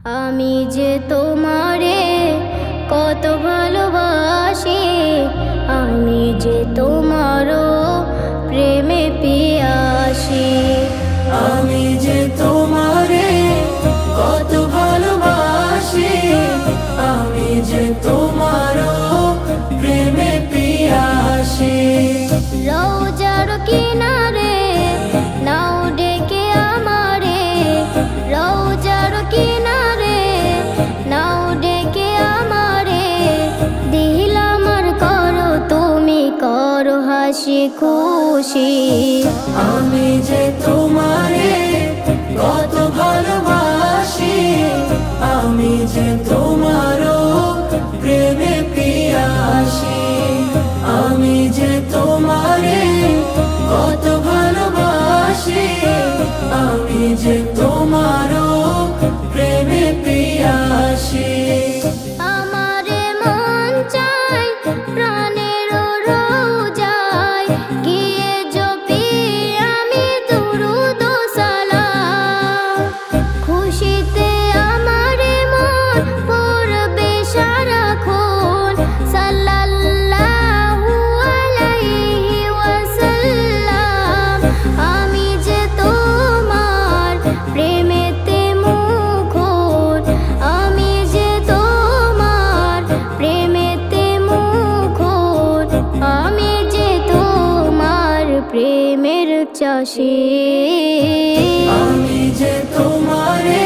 আমি যে তোমারে কত ভালোবাসি, আমি যে তোমারও প্রেমে পিয়াসি। আমি যে তোমারে কত ভালোবাসি, আমি যে তোমারও প্রেমে পিয়াসি। রওজার কিনারে নাও ডেকে আমারে, রওজার কিনারে নাও ডেকে আমারে। দিলাম আর করো তুমি করো হাসি খুশি। আমি যে তোমারে কত ভালোবাসি, আমি যে তোমারও প্রেমে পিয়াসি। আমি যে তোমারে কত ভালোবাসি, আমি যে তোমারও প্রেমে পিয়াসি। আমারে মন চাই প্রাণের রওজায়, গিয়ে জপি আমি দুরূদ ও সালাম। খুশিতে আমারে মন পড়বে সারাক্ষণ, সাল্লাল্লাহু আলাইহি ওয়াসাল্লাম। আমি যে তোমার প্রেমেতে মুখর, আমি যে তোমার প্রেমেতে মুখর, আমি যে তোমার প্রেমের চাষী। আমি যে তোমারে